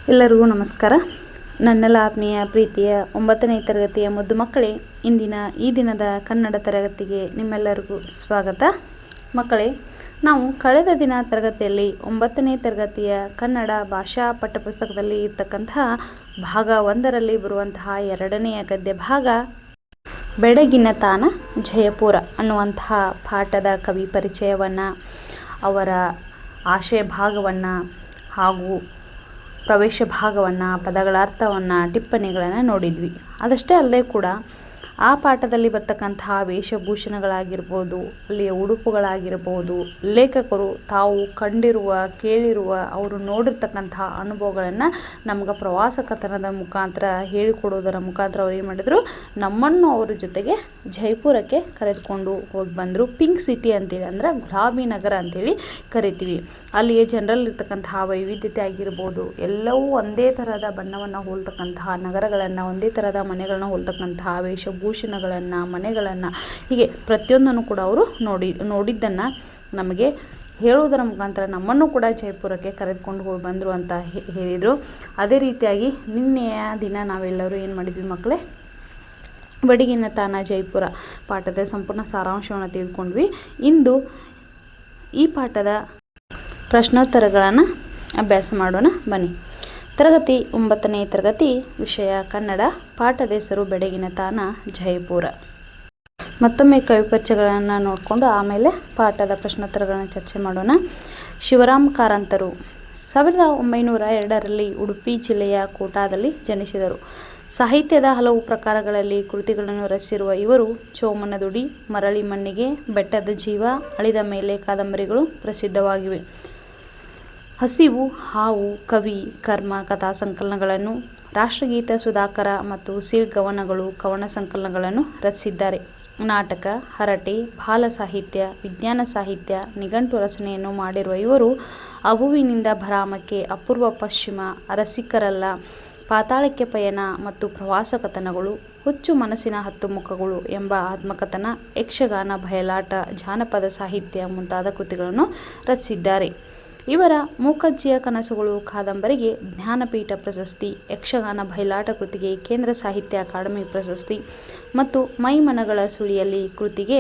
ಎಲ್ಲರಿಗೂ ನಮಸ್ಕಾರ. ನನ್ನೆಲ್ಲ ಆತ್ಮೀಯ ಪ್ರೀತಿಯ 9ನೇ ತರಗತಿಯ ಮುದ್ದು ಮಕ್ಕಳೇ, ಇಂದಿನ ಈ ದಿನದ ಕನ್ನಡ ತರಗತಿಗೆ ನಿಮ್ಮೆಲ್ಲರಿಗೂ ಸ್ವಾಗತ. ಮಕ್ಕಳೇ, ನಾವು ಕಳೆದ ದಿನ ತರಗತಿಯಲ್ಲಿ 9ನೇ ತರಗತಿಯ ಕನ್ನಡ ಭಾಷಾ ಪಠ್ಯಪುಸ್ತಕದಲ್ಲಿ ಇರ್ತಕ್ಕಂತಹ ಭಾಗ 1ರಲ್ಲಿ ಬರುವಂತಹ 2ನೆಯ ಗದ್ಯ ಭಾಗ ಬೆಡಗಿನ ತಾಣ ಜಯಪುರ ಅನ್ನುವಂತಹ ಪಾಠದ ಕವಿ ಪರಿಚಯವನ್ನು, ಅವರ ಆಶಯ ಭಾಗವನ್ನು ಹಾಗೂ ಪ್ರವೇಶ ಭಾಗವನ್ನು, ಪದಗಳ ಅರ್ಥವನ್ನು, ಟಿಪ್ಪಣಿಗಳನ್ನು ನೋಡಿದ್ವಿ. ಅದಷ್ಟೇ ಅಲ್ಲದೆ ಕೂಡ ಆ ಪಾಠದಲ್ಲಿ ಬರ್ತಕ್ಕಂತಹ ವೇಷಭೂಷಣಗಳಾಗಿರ್ಬೋದು, ಅಲ್ಲಿಯ ಉಡುಪುಗಳಾಗಿರ್ಬೋದು, ಲೇಖಕರು ತಾವು ಕಂಡಿರುವ, ಕೇಳಿರುವ, ಅವರು ನೋಡಿರ್ತಕ್ಕಂತಹ ಅನುಭವಗಳನ್ನು ನಮ್ಗೆ ಪ್ರವಾಸ ಕಥನದ ಮುಖಾಂತರ ಹೇಳಿಕೊಡೋದರ ಮುಖಾಂತರ ಅವ್ರು ಏನು ಮಾಡಿದರು, ನಮ್ಮನ್ನು ಅವ್ರ ಜೊತೆಗೆ ಜೈಪುರಕ್ಕೆ ಕರೆದುಕೊಂಡು ಹೋಗಿ ಬಂದರು. ಪಿಂಕ್ ಸಿಟಿ ಅಂತೇಳಿ, ಅಂದರೆ ಗುಲಾಬಿ ನಗರ ಅಂತೇಳಿ ಕರಿತೀವಿ. ಅಲ್ಲಿಯ ಜನರಲ್ಲಿ ಇರ್ತಕ್ಕಂತಹ ವೈವಿಧ್ಯತೆ ಆಗಿರ್ಬೋದು, ಎಲ್ಲವೂ ಒಂದೇ ಥರದ ಬಣ್ಣವನ್ನು ಹೋಲ್ತಕ್ಕಂತಹ ನಗರಗಳನ್ನು, ಒಂದೇ ಥರದ ಮನೆಗಳನ್ನ ಹೋಲ್ತಕ್ಕಂತಹ ವೇಷಭೂಷಣಗಳನ್ನು, ಮನೆಗಳನ್ನು, ಹೀಗೆ ಪ್ರತಿಯೊಂದನ್ನು ಕೂಡ ಅವರು ನೋಡಿದ್ದನ್ನು ನಮಗೆ ಹೇಳುವುದರ ಮುಖಾಂತರ ನಮ್ಮನ್ನು ಕೂಡ ಜೈಪುರಕ್ಕೆ ಕರೆದುಕೊಂಡು ಹೋಗಿ ಬಂದರು ಅಂತ ಹೇಳಿದರು. ಅದೇ ರೀತಿಯಾಗಿ ನಿನ್ನೆಯ ದಿನ ನಾವೆಲ್ಲರೂ ಏನು ಮಾಡಿದ್ವಿ ಮಕ್ಕಳೇ, ಬೆಡಗಿನ ತಾಣ ಜೈಪುರ ಪಾಠದ ಸಂಪೂರ್ಣ ಸಾರಾಂಶವನ್ನು ತೆಗೆದುಕೊಂಡ್ವಿ. ಇಂದು ಈ ಪಾಠದ ಪ್ರಶ್ನೋತ್ತರಗಳನ್ನು ಅಭ್ಯಾಸ ಮಾಡೋಣ ಬನ್ನಿ. ತರಗತಿ 9ನೇ ತರಗತಿ, ವಿಷಯ ಕನ್ನಡ, ಪಾಠದ ಹೆಸರು ಬೆಡಗಿನ ತಾಣ ಜಯಪುರ. ಮತ್ತೊಮ್ಮೆ ಕವಿ ಪರಿಚಯಗಳನ್ನು ನೋಡಿಕೊಂಡು ಆಮೇಲೆ ಪಾಠದ ಪ್ರಶ್ನೋತ್ತರಗಳನ್ನು ಚರ್ಚೆ ಮಾಡೋಣ. ಶಿವರಾಮ್ ಕಾರಂತರು 1902ರಲ್ಲಿ ಉಡುಪಿ ಜಿಲ್ಲೆಯ ಕೋಟಾದಲ್ಲಿ ಜನಿಸಿದರು. ಸಾಹಿತ್ಯದ ಹಲವು ಪ್ರಕಾರಗಳಲ್ಲಿ ಕೃತಿಗಳನ್ನು ರಚಿಸಿರುವ ಇವರು ಚೋಮನದುಡಿ, ಮರಳಿ ಮಣ್ಣಿಗೆ, ಬೆಟ್ಟದ ಜೀವ, ಅಳಿದ ಮೇಲೆ ಕಾದಂಬರಿಗಳು ಪ್ರಸಿದ್ಧವಾಗಿವೆ. ಹಸಿವು, ಹಾವು, ಕವಿ, ಕರ್ಮ ಕಥಾ ಸಂಕಲನಗಳನ್ನು, ರಾಷ್ಟ್ರಗೀತ, ಸುಧಾಕರ ಮತ್ತು ಸಿರ್ಗವನಗಳು ಕವನ ಸಂಕಲನಗಳನ್ನು ರಚಿಸಿದ್ದಾರೆ. ನಾಟಕ, ಹರಟೆ, ಬಾಲ ಸಾಹಿತ್ಯ, ವಿಜ್ಞಾನ ಸಾಹಿತ್ಯ, ನಿಘಂಟು ರಚನೆಯನ್ನು ಮಾಡಿರುವ ಇವರು ಅಬುವಿನಿಂದ ಭರಾಮಕ್ಕೆ, ಅಪೂರ್ವ ಪಶ್ಚಿಮ, ಅರಸಿಕರಲ್ಲ, ಪಾತಾಳಕ್ಕೆ ಪಯಣ ಮತ್ತು ಪ್ರವಾಸ ಕಥನಗಳು, ಹುಚ್ಚು ಮನಸ್ಸಿನ 10 ಮುಖಗಳು ಎಂಬ ಆತ್ಮಕಥನ, ಯಕ್ಷಗಾನ, ಬಯಲಾಟ, ಜಾನಪದ ಸಾಹಿತ್ಯ ಮುಂತಾದ ಕೃತಿಗಳನ್ನು ರಚಿಸಿದ್ದಾರೆ. ಇವರ ಮೂಕಜ್ಜಿಯ ಕನಸುಗಳು ಕಾದಂಬರಿಗೆ ಜ್ಞಾನಪೀಠ ಪ್ರಶಸ್ತಿ, ಯಕ್ಷಗಾನ ಬಯಲಾಟ ಕೃತಿಗೆ ಕೇಂದ್ರ ಸಾಹಿತ್ಯ ಅಕಾಡೆಮಿ ಪ್ರಶಸ್ತಿ ಮತ್ತು ಮೈಮನಗಳ ಸುಳಿಯಲ್ಲಿ ಕೃತಿಗೆ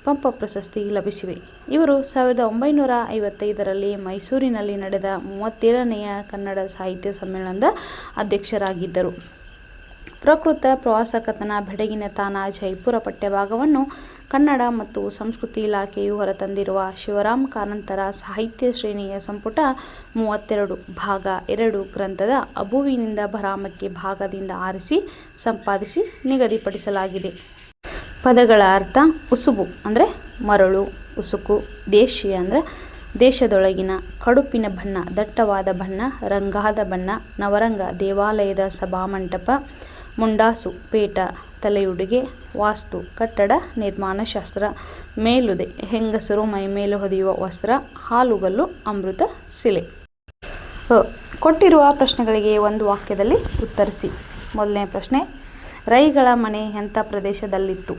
ಪಂಪ ಪ್ರಶಸ್ತಿ ಲಭಿಸಿವೆ. ಇವರು 1955ರಲ್ಲಿ ಮೈಸೂರಿನಲ್ಲಿ ನಡೆದ 37ನೆಯ ಕನ್ನಡ ಸಾಹಿತ್ಯ ಸಮ್ಮೇಳನದ ಅಧ್ಯಕ್ಷರಾಗಿದ್ದರು. ಪ್ರಕೃತ ಪ್ರವಾಸ ಕಥನ ಬೆಡಗಿನ ತಾಣ ಜೈಪುರ ಪಠ್ಯಭಾಗವನ್ನು ಕನ್ನಡ ಮತ್ತು ಸಂಸ್ಕೃತಿ ಇಲಾಖೆಯು ಹೊರತಂದಿರುವ ಶಿವರಾಮ್ ಕಾರಂತರ ಸಾಹಿತ್ಯ ಶ್ರೇಣಿಯ ಸಂಪುಟ 32 ಭಾಗ 2 ಗ್ರಂಥದ ಅಬುವಿನಿಂದ ಭರಾಮಕ್ಕೆ ಭಾಗದಿಂದ ಆರಿಸಿ ಸಂಪಾದಿಸಿ ನಿಗದಿಪಡಿಸಲಾಗಿದೆ. ಪದಗಳ ಅರ್ಥ: ಉಸುಬು ಅಂದರೆ ಮರಳು, ಉಸುಕು; ದೇಶೀಯ ಅಂದರೆ ದೇಶದೊಳಗಿನ; ಕಡುಪಿನ ಬಣ್ಣ, ದಟ್ಟವಾದ ಬಣ್ಣ, ರಂಗಾದ ಬಣ್ಣ; ನವರಂಗ ದೇವಾಲಯದ ಸಭಾಮಂಟಪ; ಮುಂಡಾಸು ಪೇಟ ತಲೆಯುಡುಗೆ; ವಾಸ್ತು ಕಟ್ಟಡ ನಿರ್ಮಾಣ ಶಾಸ್ತ್ರ; ಮೇಲುದೆ ಹೆಂಗಸರು ಮೈಮೇಲೆ ಹೊದೆಯುವ ವಸ್ತ್ರ; ಹಾಲುಗಲ್ಲು ಅಮೃತ ಶಿಲೆ. ಕೊಟ್ಟಿರುವ ಪ್ರಶ್ನೆಗಳಿಗೆ ಒಂದು ವಾಕ್ಯದಲ್ಲಿ ಉತ್ತರಿಸಿ. ಮೊದಲನೇ ಪ್ರಶ್ನೆ, ರೈಗಳ ಮನೆ ಎಂಥ ಪ್ರದೇಶದಲ್ಲಿತ್ತು?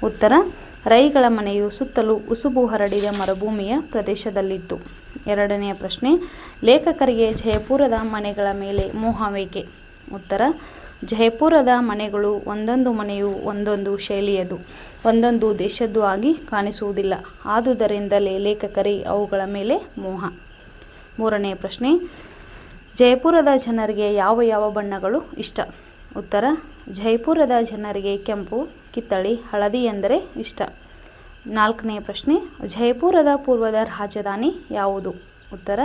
ಉತ್ತರ: ರೈಗಳ ಮನೆಯು ಸುತ್ತಲೂ ಉಸುಬು ಹರಡಿದ ಮರುಭೂಮಿಯ ಪ್ರದೇಶದಲ್ಲಿತ್ತು. ಎರಡನೆಯ ಪ್ರಶ್ನೆ, ಲೇಖಕರಿಗೆ ಜಯಪುರದ ಮನೆಗಳ ಮೇಲೆ ಮೋಹವೇಕೆ? ಉತ್ತರ: ಜಯಪುರದ ಮನೆಗಳು ಒಂದೊಂದು ಮನೆಯು ಒಂದೊಂದು ಶೈಲಿಯದು, ಒಂದೊಂದು ದೇಶದ್ದು ಆಗಿ ಕಾಣಿಸುವುದಿಲ್ಲ. ಆದುದರಿಂದಲೇ ಲೇಖಕರಿಗೆ ಅವುಗಳ ಮೇಲೆ ಮೋಹ. ಮೂರನೆಯ ಪ್ರಶ್ನೆ, ಜಯಪುರದ ಜನರಿಗೆ ಯಾವ ಯಾವ ಬಣ್ಣಗಳು ಇಷ್ಟ? ಉತ್ತರ: ಜಯಪುರದ ಜನರಿಗೆ ಕೆಂಪು, ಕಿತ್ತಳೆ, ಹಳದಿ ಎಂದರೆ ಇಷ್ಟ. ನಾಲ್ಕನೆಯ ಪ್ರಶ್ನೆ, ಜಯಪುರದ ಪೂರ್ವದ ರಾಜಧಾನಿ ಯಾವುದು? ಉತ್ತರ: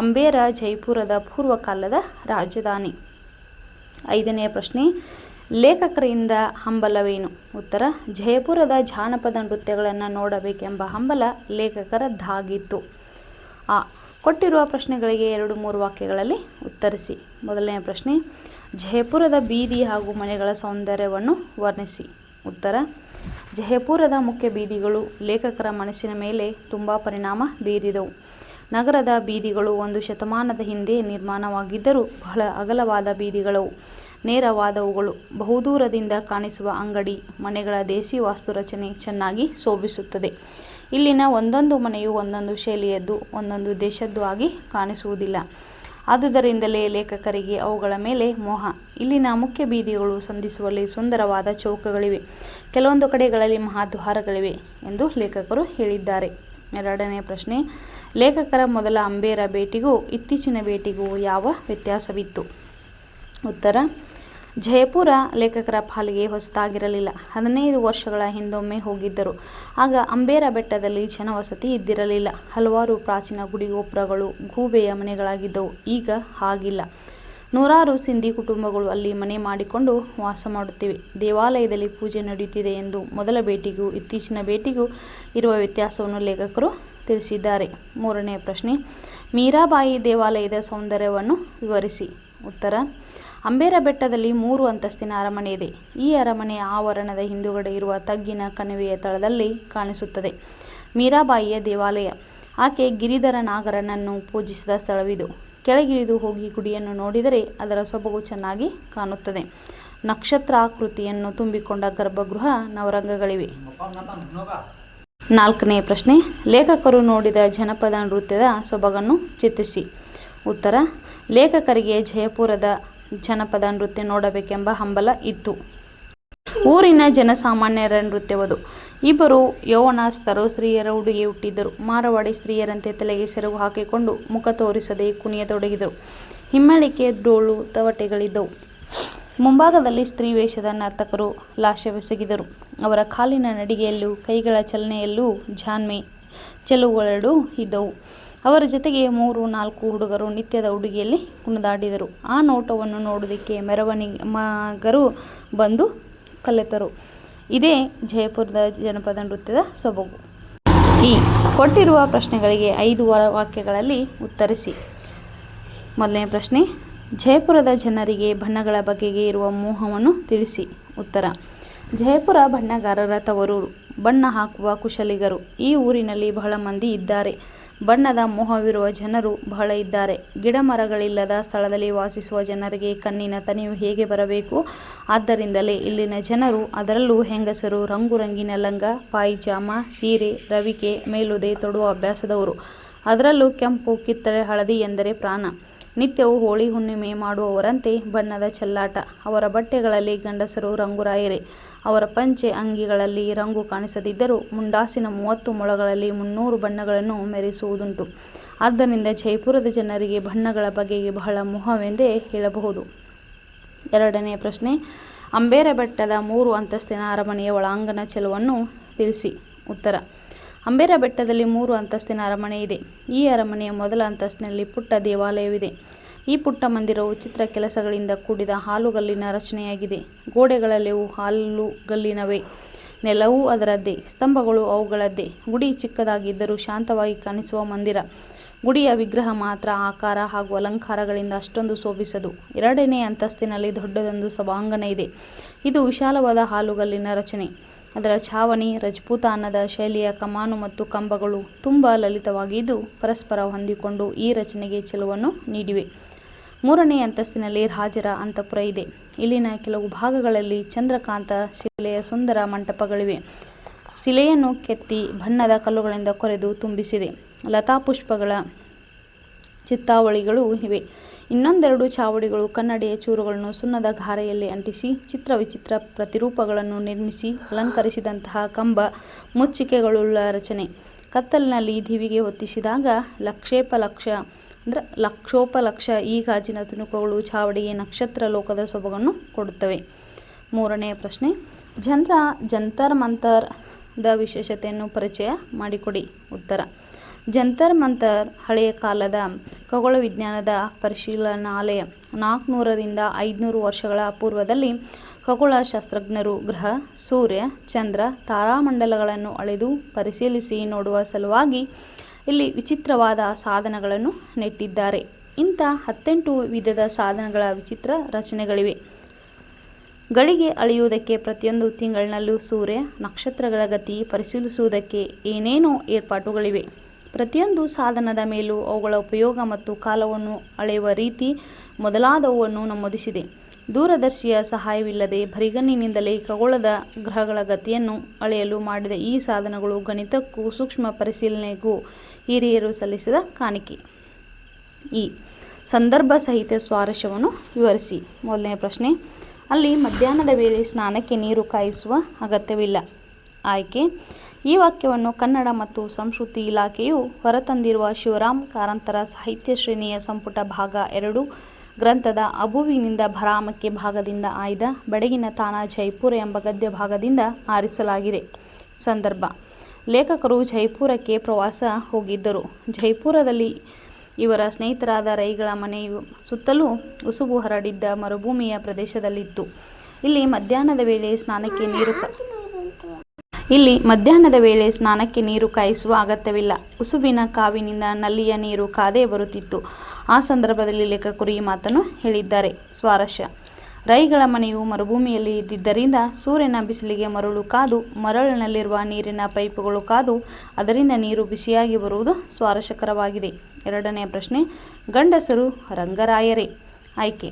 ಅಂಬೇರ ಜಯಪುರದ ಪೂರ್ವಕಾಲದ ರಾಜಧಾನಿ. ಐದನೆಯ ಪ್ರಶ್ನೆ, ಲೇಖಕರಿಂದ ಹಂಬಲವೇನು? ಉತ್ತರ: ಜಯಪುರದ ಜಾನಪದ ನೃತ್ಯಗಳನ್ನು ನೋಡಬೇಕೆಂಬ ಹಂಬಲ ಲೇಖಕರದ್ದಾಗಿತ್ತು. ಕೊಟ್ಟಿರುವ ಪ್ರಶ್ನೆಗಳಿಗೆ 2-3 ವಾಕ್ಯಗಳಲ್ಲಿ ಉತ್ತರಿಸಿ. ಮೊದಲನೆಯ ಪ್ರಶ್ನೆ, ಜಯಪುರದ ಬೀದಿ ಹಾಗೂ ಮನೆಗಳ ಸೌಂದರ್ಯವನ್ನು ವರ್ಣಿಸಿ. ಉತ್ತರ: ಜಯಪುರದ ಮುಖ್ಯ ಬೀದಿಗಳು ಲೇಖಕರ ಮನಸ್ಸಿನ ಮೇಲೆ ತುಂಬ ಪರಿಣಾಮ ಬೀರಿದವು. ನಗರದ ಬೀದಿಗಳು 1 ಶತಮಾನದ ಹಿಂದೆ ನಿರ್ಮಾಣವಾಗಿದ್ದರೂ ಬಹಳ ಅಗಲವಾದ ಬೀದಿಗಳವು, ನೇರವಾದವುಗಳು. ಬಹುದೂರದಿಂದ ಕಾಣಿಸುವ ಅಂಗಡಿ ಮನೆಗಳ ದೇಸಿ ವಾಸ್ತುರಚನೆ ಚೆನ್ನಾಗಿ ಶೋಭಿಸುತ್ತದೆ. ಇಲ್ಲಿನ ಒಂದೊಂದು ಮನೆಯು ಒಂದೊಂದು ಶೈಲಿಯದ್ದು, ಒಂದೊಂದು ದೇಶದ್ದು ಆಗಿ ಕಾಣಿಸುವುದಿಲ್ಲ. ಆದುದರಿಂದಲೇ ಲೇಖಕರಿಗೆ ಅವುಗಳ ಮೇಲೆ ಮೋಹ. ಇಲ್ಲಿನ ಮುಖ್ಯ ಬೀದಿಗಳು ಸಂಧಿಸುವಲ್ಲಿ ಸುಂದರವಾದ ಚೌಕಗಳಿವೆ, ಕೆಲವೊಂದು ಕಡೆಗಳಲ್ಲಿ ಮಹಾದ್ವಾರಗಳಿವೆ ಎಂದು ಲೇಖಕರು ಹೇಳಿದ್ದಾರೆ. ಎರಡನೇ ಪ್ರಶ್ನೆ, ಲೇಖಕರ ಮೊದಲ ಅಂಬೇರ ಭೇಟಿಗೂ ಇತ್ತೀಚಿನ ಭೇಟಿಗೂ ಯಾವ ವ್ಯತ್ಯಾಸವಿತ್ತು? ಉತ್ತರ: ಜಯಪುರ ಲೇಖಕರ ಪಾಲಿಗೆ ಹೊಸತಾಗಿರಲಿಲ್ಲ. 15 ವರ್ಷಗಳ ಹಿಂದೊಮ್ಮೆ ಹೋಗಿದ್ದರು. ಆಗ ಅಂಬೇರ ಬೆಟ್ಟದಲ್ಲಿ ಜನವಸತಿ ಇದ್ದಿರಲಿಲ್ಲ. ಹಲವಾರು ಪ್ರಾಚೀನ ಗುಡಿಗೋಪುರಗಳು ಗೂಬೆಯ ಮನೆಗಳಾಗಿದ್ದವು. ಈಗ ಹಾಗಿಲ್ಲ. ನೂರಾರು ಸಿಂಧಿ ಕುಟುಂಬಗಳು ಅಲ್ಲಿ ಮನೆ ಮಾಡಿಕೊಂಡು ವಾಸ ಮಾಡುತ್ತಿವೆ. ದೇವಾಲಯದಲ್ಲಿ ಪೂಜೆ ನಡೆಯುತ್ತಿದೆ ಎಂದು ಮೊದಲ ಭೇಟಿಗೂ ಇತ್ತೀಚಿನ ಭೇಟಿಗೂ ಇರುವ ವ್ಯತ್ಯಾಸವನ್ನು ಲೇಖಕರು ತಿಳಿಸಿದ್ದಾರೆ. ಮೂರನೇ ಪ್ರಶ್ನೆ, ಮೀರಾಬಾಯಿ ದೇವಾಲಯದ ಸೌಂದರ್ಯವನ್ನು ವಿವರಿಸಿ. ಉತ್ತರ: ಅಂಬೇರ ಬೆಟ್ಟದಲ್ಲಿ 3 ಅಂತಸ್ತಿನ ಅರಮನೆ ಇದೆ. ಈ ಅರಮನೆಯ ಆವರಣದ ಹಿಂದುಗಡೆ ಇರುವ ತಗ್ಗಿನ ಕಣಿವೆಯ ತಳದಲ್ಲಿ ಕಾಣಿಸುತ್ತದೆ ಮೀರಾಬಾಯಿಯ ದೇವಾಲಯ. ಆಕೆ ಗಿರಿಧರ ನಾಗರನನ್ನು ಪೂಜಿಸಿದ ಸ್ಥಳವಿದು. ಕೆಳಗಿಳಿದು ಹೋಗಿ ಗುಡಿಯನ್ನು ನೋಡಿದರೆ ಅದರ ಸೊಬಗು ಚೆನ್ನಾಗಿ ಕಾಣುತ್ತದೆ. ನಕ್ಷತ್ರಾಕೃತಿಯನ್ನು ತುಂಬಿಕೊಂಡ ಗರ್ಭಗೃಹ, ನವರಂಗಗಳಿವೆ. ನಾಲ್ಕನೇ ಪ್ರಶ್ನೆ, ಲೇಖಕರು ನೋಡಿದ ಜನಪದ ನೃತ್ಯದ ಸೊಬಗನ್ನು ಚಿತ್ರಿಸಿ. ಉತ್ತರ: ಲೇಖಕರಿಗೆ ಜಯಪುರದ ಜನಪದ ನೃತ್ಯ ನೋಡಬೇಕೆಂಬ ಹಂಬಲ ಇತ್ತು. ಊರಿನ ಜನಸಾಮಾನ್ಯರ ನೃತ್ಯವದು. ಇಬ್ಬರು ಯೌವನಸ್ಥರು ಸ್ತ್ರೀಯರ ಉಡುಗೆ ಹುಟ್ಟಿದ್ದರು. ಮಾರವಾಡಿ ಸ್ತ್ರೀಯರಂತೆ ತಲೆಗೆ ಸೆರಗು ಹಾಕಿಕೊಂಡು ಮುಖ ತೋರಿಸದೆ ಕುಣಿಯತೊಡಗಿದರು. ಹಿಮ್ಮೇಳಕ್ಕೆ ಡೋಲು ತವಟೆಗಳಿದ್ದವು. ಮುಂಭಾಗದಲ್ಲಿ ಸ್ತ್ರೀ ವೇಷದ ನರ್ತಕರು ಲಾಸ್ಯವೆಸಗಿದರು. ಅವರ ಕಾಲಿನ ನಡಿಗೆಯಲ್ಲೂ ಕೈಗಳ ಚಲನೆಯಲ್ಲೂ ಜಾಣ್ಮೆ, ಚೆಲುವುಗಳೆರಡೂ ಇದ್ದವು. ಅವರ ಜೊತೆಗೆ 3-4 ಹುಡುಗರು ನಿತ್ಯದ ಉಡುಗೆಯಲ್ಲಿ ಕುಣಿದಾಡಿದರು. ಆ ನೋಟವನ್ನು ನೋಡುವುದಕ್ಕೆ ಮೆರವಣಿಗರು ಬಂದು ಕಲೆತರು. ಇದೇ ಜಯಪುರದ ಜನಪದ ನೃತ್ಯದ ಸೊಬಗು. ಈ ಕೊಟ್ಟಿರುವ ಪ್ರಶ್ನೆಗಳಿಗೆ 5 ವಾಕ್ಯಗಳಲ್ಲಿ ಉತ್ತರಿಸಿ. ಮೊದಲನೇ ಪ್ರಶ್ನೆ, ಜಯಪುರದ ಜನರಿಗೆ ಬಣ್ಣಗಳ ಬಗೆಗೆ ಇರುವ ಮೋಹವನ್ನು ತಿಳಿಸಿ. ಉತ್ತರ: ಜಯಪುರ ಬಣ್ಣಗಾರರ ತವರೂರು. ಬಣ್ಣ ಹಾಕುವ ಕುಶಲಿಗರು ಈ ಊರಿನಲ್ಲಿ ಬಹಳ ಮಂದಿ ಇದ್ದಾರೆ. ಬಣ್ಣದ ಮೋಹವಿರುವ ಜನರು ಬಹಳ ಇದ್ದಾರೆ. ಗಿಡ ಮರಗಳಿಲ್ಲದ ಸ್ಥಳದಲ್ಲಿ ವಾಸಿಸುವ ಜನರಿಗೆ ಕಣ್ಣಿನ ತನಿವು ಹೇಗೆ ಬರಬೇಕು? ಆದ್ದರಿಂದಲೇ ಇಲ್ಲಿನ ಜನರು, ಅದರಲ್ಲೂ ಹೆಂಗಸರು, ರಂಗುರಂಗಿನ ಲಂಗ, ಪಾಯಿಜಾಮ, ಸೀರೆ, ರವಿಕೆ, ಮೇಲುದೆ ತೊಡುವ ಅಭ್ಯಾಸದವರು. ಅದರಲ್ಲೂ ಕೆಂಪು, ಕಿತ್ತಳೆ, ಹಳದಿ ಎಂದರೆ ಪ್ರಾಣ. ನಿತ್ಯವೂ ಹೋಳಿ ಹುಣ್ಣಿಮೆ ಮಾಡುವವರಂತೆ ಬಣ್ಣದ ಚೆಲ್ಲಾಟ. ಅವರ ಬಟ್ಟೆಗಳಲ್ಲಿ ಗಂಡಸರು ರಂಗುರಾಯರೇ. ಅವರ ಪಂಚೆ ಅಂಗಿಗಳಲ್ಲಿ ರಂಗು ಕಾಣಿಸದಿದ್ದರೂ ಮುಂಡಾಸಿನ 30 ಮೊಳಗಳಲ್ಲಿ 300 ಬಣ್ಣಗಳನ್ನು ಮೆರೆಸುವುದುಂಟು. ಆದ್ದರಿಂದ ಜಯಪುರದ ಜನರಿಗೆ ಬಣ್ಣಗಳ ಬಗೆಗೆ ಬಹಳ ಮೋಹವೆಂದೇ ಹೇಳಬಹುದು. ಎರಡನೇ ಪ್ರಶ್ನೆ, ಅಂಬೇರ ಬೆಟ್ಟದ 3 ಅಂತಸ್ತಿನ ಅರಮನೆಯ ಒಳಾಂಗಣ ಚೆಲುವನ್ನು ತಿಳಿಸಿ. ಉತ್ತರ: ಅಂಬೇರ ಬೆಟ್ಟದಲ್ಲಿ 3 ಅಂತಸ್ತಿನ ಅರಮನೆ ಇದೆ. ಈ ಅರಮನೆಯ ಮೊದಲ ಅಂತಸ್ತಿನಲ್ಲಿ ಪುಟ್ಟ ದೇವಾಲಯವಿದೆ. ಈ ಪುಟ್ಟ ಮಂದಿರವು ಚಿತ್ರ ಕೆಲಸಗಳಿಂದ ಕೂಡಿದ ಹಾಲುಗಲ್ಲಿನ ರಚನೆಯಾಗಿದೆ. ಗೋಡೆಗಳೆಲ್ಲವೂ ಹಾಲುಗಲ್ಲಿನವೇ. ನೆಲವೂ ಅದರದ್ದೇ. ಸ್ತಂಭಗಳು ಅವುಗಳದ್ದೇ. ಗುಡಿ ಚಿಕ್ಕದಾಗಿದ್ದರೂ ಶಾಂತವಾಗಿ ಕಾಣಿಸುವ ಮಂದಿರ. ಗುಡಿಯ ವಿಗ್ರಹ ಮಾತ್ರ ಆಕಾರ ಹಾಗೂ ಅಲಂಕಾರಗಳಿಂದ ಅಷ್ಟೊಂದು ಶೋಭಿಸದು. ಎರಡನೇ ಅಂತಸ್ತಿನಲ್ಲಿ ದೊಡ್ಡದೊಂದು ಸಭಾಂಗಣ ಇದೆ. ಇದು ವಿಶಾಲವಾದ ಹಾಲುಗಲ್ಲಿನ ರಚನೆ. ಅದರ ಛಾವಣಿ ರಜಪೂತಾನದ ಶೈಲಿಯ ಕಮಾನು ಮತ್ತು ಕಂಬಗಳು ತುಂಬ ಲಲಿತವಾಗಿದ್ದು ಪರಸ್ಪರ ಹೊಂದಿಕೊಂಡು ಈ ರಚನೆಗೆ ಚೆಲುವನ್ನು ನೀಡಿವೆ. ಮೂರನೇ ಅಂತಸ್ತಿನಲ್ಲಿ ರಾಜರ ಅಂತಃಪುರ ಇದೆ. ಇಲ್ಲಿನ ಕೆಲವು ಭಾಗಗಳಲ್ಲಿ ಚಂದ್ರಕಾಂತ ಶಿಲೆಯ ಸುಂದರ ಮಂಟಪಗಳಿವೆ. ಶಿಲೆಯನ್ನು ಕೆತ್ತಿ ಬಣ್ಣದ ಕಲ್ಲುಗಳಿಂದ ಕೊರೆದು ತುಂಬಿಸಿದೆ. ಲತಾಪುಷ್ಪಗಳ ಚಿತ್ತಾವಳಿಗಳೂ ಇವೆ. ಇನ್ನೊಂದೆರಡು ಚಾವಡಿಗಳು ಕನ್ನಡಿಯ ಚೂರುಗಳನ್ನು ಸುಣ್ಣದ ಗಾರೆಯಲ್ಲಿ ಅಂಟಿಸಿ ಚಿತ್ರ ವಿಚಿತ್ರ ಪ್ರತಿರೂಪಗಳನ್ನು ನಿರ್ಮಿಸಿ ಅಲಂಕರಿಸಿದಂತಹ ಕಂಬ ಮುಚ್ಚಿಕೆಗಳುಳ್ಳ ರಚನೆ. ಕತ್ತಲಿನಲ್ಲಿ ದಿವಿಗೆ ಹೊತ್ತಿಸಿದಾಗ ಲಕ್ಷೋಪಲಕ್ಷ ಈ ಗಾಜಿನ ತುಣುಕುಗಳು ಚಾವಡಿಗೆ ನಕ್ಷತ್ರ ಲೋಕದ ಸೊಬಗನ್ನು ಕೊಡುತ್ತವೆ. ಮೂರನೇ ಪ್ರಶ್ನೆ, ಜಂತರ್ ಮಂತರ್ ದ ವಿಶೇಷತೆಯನ್ನು ಪರಿಚಯ ಮಾಡಿಕೊಡಿ. ಉತ್ತರ: ಜಂತರ್ ಮಂತರ್ ಹಳೆಯ ಕಾಲದ ಖಗೋಳ ವಿಜ್ಞಾನದ ಪರಿಶೀಲನಾಲಯ. 400ರಿಂದ 500 ವರ್ಷಗಳ ಪೂರ್ವದಲ್ಲಿ ಖಗೋಳ ಶಾಸ್ತ್ರಜ್ಞರು ಗ್ರಹ, ಸೂರ್ಯ, ಚಂದ್ರ, ತಾರಾಮಂಡಲಗಳನ್ನು ಅಳೆದು ಪರಿಶೀಲಿಸಿ ನೋಡುವ ಸಲುವಾಗಿ ಇಲ್ಲಿ ವಿಚಿತ್ರವಾದ ಸಾಧನಗಳನ್ನು ನೆಟ್ಟಿದ್ದಾರೆ. ಇಂಥ 18 ವಿಧದ ಸಾಧನಗಳ ವಿಚಿತ್ರ ರಚನೆಗಳಿವೆ. ಗಳಿಗೆ ಅಳೆಯುವುದಕ್ಕೆ ಪ್ರತಿಯೊಂದು ತಿಂಗಳಿನಲ್ಲೂ ಸೂರ್ಯ, ನಕ್ಷತ್ರಗಳ ಗತಿ ಪರಿಶೀಲಿಸುವುದಕ್ಕೆ ಏನೇನೋ ಏರ್ಪಾಟುಗಳಿವೆ. ಪ್ರತಿಯೊಂದು ಸಾಧನದ ಮೇಲೂ ಅವುಗಳ ಉಪಯೋಗ ಮತ್ತು ಕಾಲವನ್ನು ಅಳೆಯುವ ರೀತಿ ಮೊದಲಾದವುಗಳನ್ನು ನಮೂದಿಸಿದೆ. ದೂರದರ್ಶಿಯ ಸಹಾಯವಿಲ್ಲದೆ ಬರಿಗಣ್ಣಿನಿಂದಲೇ ಖಗೋಳದ ಗ್ರಹಗಳ ಗತಿಯನ್ನು ಅಳೆಯಲು ಮಾಡಿದ ಈ ಸಾಧನಗಳು ಗಣಿತಕ್ಕೂ ಸೂಕ್ಷ್ಮ ಪರಿಶೀಲನೆಗೂ ಹಿರಿಯರು ಸಲ್ಲಿಸಿದ ಕಾಣಿಕೆ. ಈ ಸಂದರ್ಭ ಸಹಿತ ಸ್ವಾರಸ್ಯವನ್ನು ವಿವರಿಸಿ. ಮೊದಲನೇ ಪ್ರಶ್ನೆ, ಅಲ್ಲಿ ಮಧ್ಯಾಹ್ನದ ವೇಳೆ ಸ್ನಾನಕ್ಕೆ ನೀರು ಕಾಯಿಸುವ ಅಗತ್ಯವಿಲ್ಲ. ಆಯ್ಕೆ, ಈ ವಾಕ್ಯವನ್ನು ಕನ್ನಡ ಮತ್ತು ಸಂಸ್ಕೃತಿ ಇಲಾಖೆಯು ಹೊರತಂದಿರುವ ಶಿವರಾಮ್ ಕಾರಂತರ ಸಾಹಿತ್ಯ ಶ್ರೇಣಿಯ ಸಂಪುಟ ಭಾಗ 2 ಗ್ರಂಥದ ಅಬುವಿನಿಂದ ಭರಾಮಕ್ಕೆ ಭಾಗದಿಂದ ಆಯ್ದ ಬೆಡಗಿನ ತಾಣ ಜೈಪುರ ಎಂಬ ಗದ್ಯ ಭಾಗದಿಂದ ಆರಿಸಲಾಗಿದೆ. ಸಂದರ್ಭ, ಲೇಖಕರು ಜೈಪುರಕ್ಕೆ ಪ್ರವಾಸ ಹೋಗಿದ್ದರು. ಜೈಪುರದಲ್ಲಿ ಇವರ ಸ್ನೇಹಿತರಾದ ರೈಗಳ ಮನೆಯು ಸುತ್ತಲೂ ಉಸುಬು ಹರಡಿದ್ದ ಮರುಭೂಮಿಯ ಪ್ರದೇಶದಲ್ಲಿತ್ತು. ಇಲ್ಲಿ ಮಧ್ಯಾಹ್ನದ ವೇಳೆ ಸ್ನಾನಕ್ಕೆ ನೀರು ಕಾಯಿಸುವ ಅಗತ್ಯವಿಲ್ಲ. ಉಸುಬಿನ ಕಾವಿನಿಂದ ನಲ್ಲಿಯ ನೀರು ಕಾದೇ ಬರುತ್ತಿತ್ತು. ಆ ಸಂದರ್ಭದಲ್ಲಿ ಲೇಖಕರು ಈ ಮಾತನ್ನು ಹೇಳಿದ್ದಾರೆ. ಸ್ವಾರಸ್ಯ, ರೈಗಳ ಮನೆಯು ಮರುಭೂಮಿಯಲ್ಲಿ ಇದ್ದಿದ್ದರಿಂದ ಸೂರ್ಯನ ಬಿಸಿಲಿಗೆ ಮರಳು ಕಾದು, ಮರಳಿನಲ್ಲಿರುವ ನೀರಿನ ಪೈಪುಗಳು ಕಾದು, ಅದರಿಂದ ನೀರು ಬಿಸಿಯಾಗಿ ಬರುವುದು ಸ್ವಾರಸ್ಯಕರವಾಗಿದೆ. ಎರಡನೆಯ ಪ್ರಶ್ನೆ, ಗಂಡಸರು ರಂಗರಾಯರೇ. ಆಯ್ಕೆ,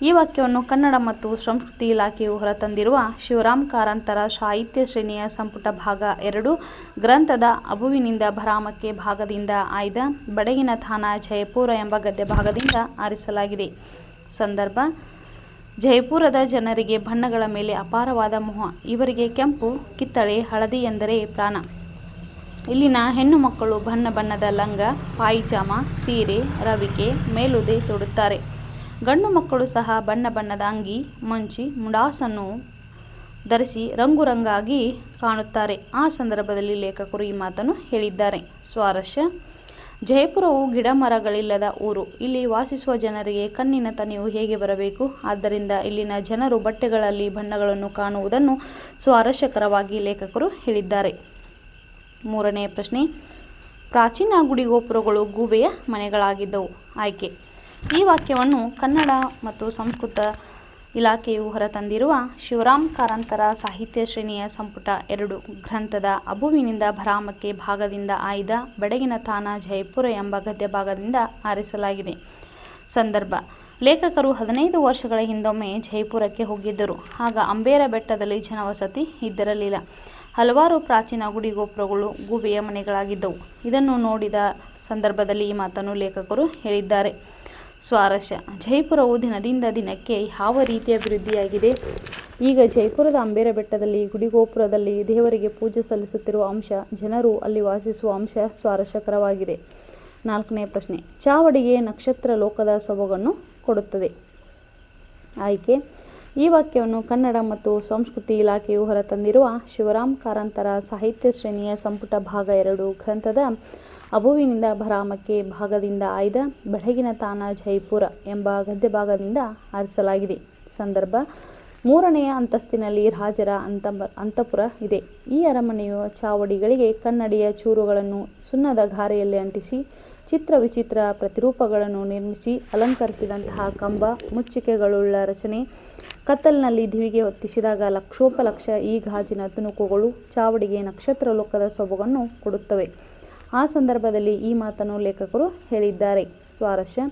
ಈ ವಾಕ್ಯವನ್ನು ಕನ್ನಡ ಮತ್ತು ಸಂಸ್ಕೃತಿ ಇಲಾಖೆಯು ಹೊರತಂದಿರುವ ಶಿವರಾಮ್ ಕಾರಂತರ ಸಾಹಿತ್ಯ ಶ್ರೇಣಿಯ ಸಂಪುಟ ಭಾಗ 2 ಗ್ರಂಥದ ಅಬುವಿನಿಂದ ಭರಾಮಕ್ಕೆ ಭಾಗದಿಂದ ಆಯ್ದ ಬೆಡಗಿನ ತಾಣ ಜಯಪುರ ಎಂಬ ಗದ್ಯ ಭಾಗದಿಂದ ಆರಿಸಲಾಗಿದೆ. ಸಂದರ್ಭ, ಜಯಪುರದ ಜನರಿಗೆ ಬಣ್ಣಗಳ ಮೇಲೆ ಅಪಾರವಾದ ಮೋಹ. ಇವರಿಗೆ ಕೆಂಪು, ಕಿತ್ತಳೆ, ಹಳದಿ ಎಂದರೆ ಪ್ರಾಣ. ಇಲ್ಲಿನ ಹೆಣ್ಣು ಮಕ್ಕಳು ಬಣ್ಣ ಬಣ್ಣದ ಲಂಗ, ಪಾಯಿಜಾಮ, ಸೀರೆ, ರವಿಕೆ, ಮೇಲುದೆ ತೊಡುತ್ತಾರೆ. ಗಂಡು ಮಕ್ಕಳು ಸಹ ಬಣ್ಣ ಬಣ್ಣದ ಅಂಗಿ, ಮಂಚಿ, ಮುಂಡಾಸನ್ನು ಧರಿಸಿ ರಂಗುರಂಗಾಗಿ ಕಾಣುತ್ತಾರೆ. ಆ ಸಂದರ್ಭದಲ್ಲಿ ಲೇಖಕರು ಈ ಮಾತನ್ನು ಹೇಳಿದ್ದಾರೆ. ಸ್ವಾರಸ್ಯ, ಜಯಪುರವು ಗಿಡಮರಗಳಿಲ್ಲದ ಊರು. ಇಲ್ಲಿ ವಾಸಿಸುವ ಜನರಿಗೆ ಕಣ್ಣಿನ ತನಿವು ಹೇಗೆ ಬರಬೇಕು. ಆದ್ದರಿಂದ ಇಲ್ಲಿನ ಜನರು ಬಟ್ಟೆಗಳಲ್ಲಿ ಬಣ್ಣಗಳನ್ನು ಕಾಣುವುದನ್ನು ಸ್ವಾರಸ್ಯಕರವಾಗಿ ಲೇಖಕರು ಹೇಳಿದ್ದಾರೆ. ಮೂರನೆಯ ಪ್ರಶ್ನೆ, ಪ್ರಾಚೀನ ಗುಡಿಗೋಪುರಗಳು ಗೂಬೆಯ ಮನೆಗಳಾಗಿದ್ದವು. ಆಯ್ಕೆ, ಈ ವಾಕ್ಯವನ್ನು ಕನ್ನಡ ಮತ್ತು ಸಂಸ್ಕೃತ ಇಲಾಖೆಯು ಹೊರತಂದಿರುವ ಶಿವರಾಮ್ ಕಾರಂತರ ಸಾಹಿತ್ಯ ಶ್ರೇಣಿಯ ಸಂಪುಟ 2 ಗ್ರಂಥದ ಅಬುವಿನಿಂದ ಭರಾಮಕ್ಕೆ ಭಾಗದಿಂದ ಆಯ್ದ ಬೆಡಗಿನ ತಾಣ ಜಯಪುರ ಎಂಬ ಗದ್ಯ ಭಾಗದಿಂದ ಆರಿಸಲಾಗಿದೆ. ಸಂದರ್ಭ, ಲೇಖಕರು 15 ವರ್ಷಗಳ ಹಿಂದೊಮ್ಮೆ ಜಯಪುರಕ್ಕೆ ಹೋಗಿದ್ದರು. ಆಗ ಅಂಬೇರ ಬೆಟ್ಟದಲ್ಲಿ ಜನವಸತಿ ಇದ್ದಿರಲಿಲ್ಲ. ಹಲವಾರು ಪ್ರಾಚೀನ ಗುಡಿಗೋಪುರಗಳು ಗೂಬೆಯ ಮನೆಗಳಾಗಿದ್ದವು. ಇದನ್ನು ನೋಡಿದ ಸಂದರ್ಭದಲ್ಲಿ ಈ ಮಾತನ್ನು ಲೇಖಕರು ಹೇಳಿದ್ದಾರೆ. ಸ್ವಾರಸ್ಯ, ಜಯಪುರವು ದಿನದಿಂದ ದಿನಕ್ಕೆ ಯಾವ ರೀತಿ ಅಭಿವೃದ್ಧಿಯಾಗಿದೆ. ಈಗ ಜಯಪುರದ ಅಂಬೇರ ಬೆಟ್ಟದಲ್ಲಿ ಗುಡಿಗೋಪುರದಲ್ಲಿ ದೇವರಿಗೆ ಪೂಜೆ ಸಲ್ಲಿಸುತ್ತಿರುವ ಅಂಶ, ಜನರು ಅಲ್ಲಿ ವಾಸಿಸುವ ಅಂಶ ಸ್ವಾರಸ್ಯಕರವಾಗಿದೆ. ನಾಲ್ಕನೆಯ ಪ್ರಶ್ನೆ, ಚಾವಡಿಗೆ ನಕ್ಷತ್ರ ಲೋಕದ ಸೊಬಗನ್ನು ಕೊಡುತ್ತದೆ. ಆಯ್ಕೆ, ಈ ವಾಕ್ಯವನ್ನು ಕನ್ನಡ ಮತ್ತು ಸಂಸ್ಕೃತಿ ಇಲಾಖೆಯು ಹೊರತಂದಿರುವ ಶಿವರಾಮ್ ಕಾರಂತರ ಸಾಹಿತ್ಯ ಶ್ರೇಣಿಯ ಸಂಪುಟ ಭಾಗ 2 ಗ್ರಂಥದ ಅಬುವಿನಿಂದ ಭರಾಮಕ್ಕೆ ಭಾಗದಿಂದ ಆಯ್ದ ಬೆಡಗಿನ ತಾಣ ಜಯಪುರ ಎಂಬ ಗದ್ಯ ಭಾಗದಿಂದ ಆರಿಸಲಾಗಿದೆ. ಸಂದರ್ಭ, 3ನೆಯ ಅಂತಸ್ತಿನಲ್ಲಿ ರಾಜರ ಅಂತಃಪುರ ಇದೆ. ಈ ಅರಮನೆಯು ಚಾವಡಿಗಳಿಗೆ ಕನ್ನಡಿಯ ಚೂರುಗಳನ್ನು ಸುಣ್ಣದ ಗಾರೆಯಲ್ಲಿ ಅಂಟಿಸಿ ಚಿತ್ರ ವಿಚಿತ್ರ ಪ್ರತಿರೂಪಗಳನ್ನು ನಿರ್ಮಿಸಿ ಅಲಂಕರಿಸಿದಂತಹ ಕಂಬ, ಮುಚ್ಚಿಕೆಗಳುಳ್ಳ ರಚನೆ, ಕತ್ತಲಿನಲ್ಲಿ ದಿವಿಗೆ ಹೊತ್ತಿಸಿದಾಗ ಲಕ್ಷೋಪಲಕ್ಷ ಈ ಗಾಜಿನ ತುಣುಕುಗಳು ಚಾವಡಿಗೆ ನಕ್ಷತ್ರ ಲೋಕದ ಸೊಬಗನ್ನು ಕೊಡುತ್ತವೆ. ಆ ಸಂದರ್ಭದಲ್ಲಿ ಈ ಮಾತನ್ನು ಲೇಖಕರು ಹೇಳಿದ್ದಾರೆ. ಸ್ವಾರಸ್ಯ,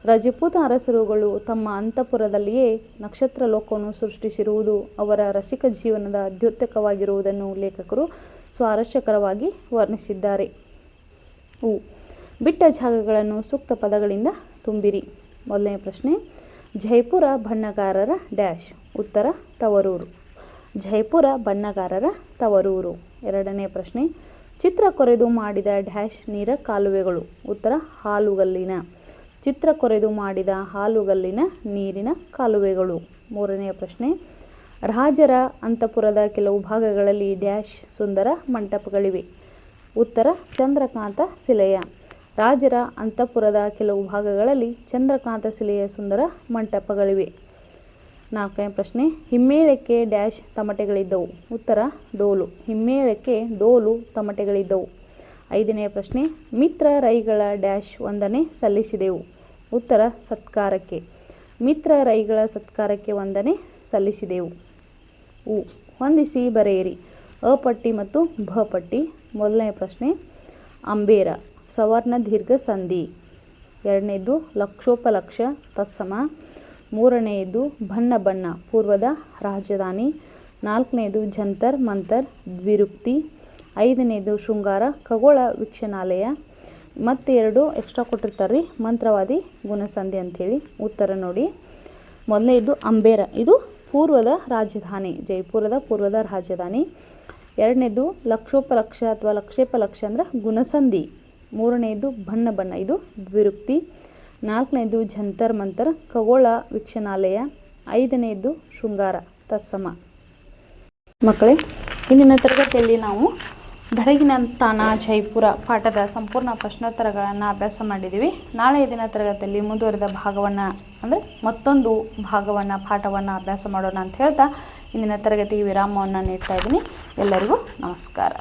ರಜಪೂತ ಅರಸರುಗಳು ತಮ್ಮ ಅಂತಃಪುರದಲ್ಲಿಯೇ ನಕ್ಷತ್ರ ಲೋಕವನ್ನು ಸೃಷ್ಟಿಸಿರುವುದು ಅವರ ರಸಿಕ ಜೀವನದ ದ್ಯೋತಕವಾಗಿರುವುದನ್ನು ಲೇಖಕರು ಸ್ವಾರಸ್ಯಕರವಾಗಿ ವರ್ಣಿಸಿದ್ದಾರೆ. ಬಿಟ್ಟ ಜಾಗಗಳನ್ನು ಸೂಕ್ತ ಪದಗಳಿಂದ ತುಂಬಿರಿ. ಮೊದಲನೇ ಪ್ರಶ್ನೆ, ಜಯಪುರ ಬಣ್ಣಗಾರರ ಡ್ಯಾಶ್. ಉತ್ತರ, ತವರೂರು. ಜಯಪುರ ಬಣ್ಣಗಾರರ ತವರೂರು. ಎರಡನೇ ಪ್ರಶ್ನೆ, ಚಿತ್ರ ಕೊರೆದು ಮಾಡಿದ ಡ್ಯಾಶ್ ನೀರ ಕಾಲುವೆಗಳು. ಉತ್ತರ, ಹಾಲುಗಲ್ಲಿನ. ಚಿತ್ರ ಕೊರೆದು ಮಾಡಿದ ಹಾಲುಗಲ್ಲಿನ ನೀರಿನ ಕಾಲುವೆಗಳು. ಮೂರನೆಯ ಪ್ರಶ್ನೆ, ರಾಜರ ಅಂತಃಪುರದ ಕೆಲವು ಭಾಗಗಳಲ್ಲಿ ಡ್ಯಾಶ್ ಸುಂದರ ಮಂಟಪಗಳಿವೆ. ಉತ್ತರ, ಚಂದ್ರಕಾಂತ ಶಿಲೆಯ. ರಾಜರ ಅಂತಃಪುರದ ಕೆಲವು ಭಾಗಗಳಲ್ಲಿ ಚಂದ್ರಕಾಂತ ಶಿಲೆಯ ಸುಂದರ ಮಂಟಪಗಳಿವೆ. ನಾಲ್ಕನೇ ಪ್ರಶ್ನೆ, ಹಿಮ್ಮೇಳಕ್ಕೆ ಡ್ಯಾಶ್ ತಮಟೆಗಳಿದ್ದವು. ಉತ್ತರ, ಡೋಲು. ಹಿಮ್ಮೇಳಕ್ಕೆ ಡೋಲು ತಮಟೆಗಳಿದ್ದವು. ಐದನೇ ಪ್ರಶ್ನೆ, ಮಿತ್ರ ರೈಗಳ ಡ್ಯಾಶ್ ವಂದನೆ ಸಲ್ಲಿಸಿದೆವು. ಉತ್ತರ, ಸತ್ಕಾರಕ್ಕೆ. ಮಿತ್ರ ರೈಗಳ ಸತ್ಕಾರಕ್ಕೆ ವಂದನೆ ಸಲ್ಲಿಸಿದೆವು. ಹೊಂದಿಸಿ ಬರೆಯಿರಿ. ಅ ಪಟ್ಟಿ ಮತ್ತು ಭ ಪಟ್ಟಿ. ಮೊದಲನೇ ಪ್ರಶ್ನೆ, ಅಂಬೇರ ಸವರ್ಣ ದೀರ್ಘ ಸಂಧಿ. ಎರಡನೇದು ಲಕ್ಷೋಪಲಕ್ಷ ತತ್ಸಮ. ಮೂರನೆಯದು ಬಣ್ಣ ಬಣ್ಣ ಪೂರ್ವದ ರಾಜಧಾನಿ. ನಾಲ್ಕನೆಯದು ಜಂತರ್ ಮಂತರ್ ದ್ವಿರುಕ್ತಿ. ಐದನೆಯದು ಶೃಂಗಾರ ಖಗೋಳ ವೀಕ್ಷಣಾಲಯ. ಮತ್ತು 2 ಎಕ್ಸ್ಟ್ರಾ ಕೊಟ್ಟಿರ್ತಾರೆ ರೀ, ಮಂತ್ರವಾದಿ ಗುಣಸಂಧಿ ಅಂಥೇಳಿ. ಉತ್ತರ ನೋಡಿ, ಮೊದಲನೇದು ಅಂಬೇರ, ಇದು ಪೂರ್ವದ ರಾಜಧಾನಿ, ಜೈಪುರದ ಪೂರ್ವದ ರಾಜಧಾನಿ. 2ನೇದು ಲಕ್ಷೋಪಲಕ್ಷ ಅಥವಾ ಲಕ್ಷೇಪಲಕ್ಷ ಅಂದರೆ ಗುಣಸಂಧಿ. 3ನೇದು ಬಣ್ಣ, ಇದು ದ್ವಿರುಕ್ತಿ. 4ನೇದು ಜಂತರ್ ಮಂತರ್, ಖಗೋಳ ವೀಕ್ಷಣಾಲಯ. 5ನೇದು ಶೃಂಗಾರ, ತತ್ಸಮ. ಮಕ್ಕಳೇ, ಇಂದಿನ ತರಗತಿಯಲ್ಲಿ ನಾವು ಬೆಳಗಿನ ತಾಣ ಜೈಪುರ ಪಾಠದ ಸಂಪೂರ್ಣ ಪ್ರಶ್ನೋತ್ತರಗಳನ್ನು ಅಭ್ಯಾಸ ಮಾಡಿದ್ದೀವಿ. ನಾಳೆಯ ದಿನ ತರಗತಿಯಲ್ಲಿ ಮುಂದುವರೆದ ಭಾಗವನ್ನು ಅಂದರೆ ಮತ್ತೊಂದು ಭಾಗವನ್ನು ಪಾಠವನ್ನು ಅಭ್ಯಾಸ ಮಾಡೋಣ ಅಂತ ಹೇಳ್ತಾ ಇಂದಿನ ತರಗತಿಗೆ ವಿರಾಮವನ್ನು ನೀಡ್ತಾ ಇದ್ದೀನಿ. ಎಲ್ಲರಿಗೂ ನಮಸ್ಕಾರ.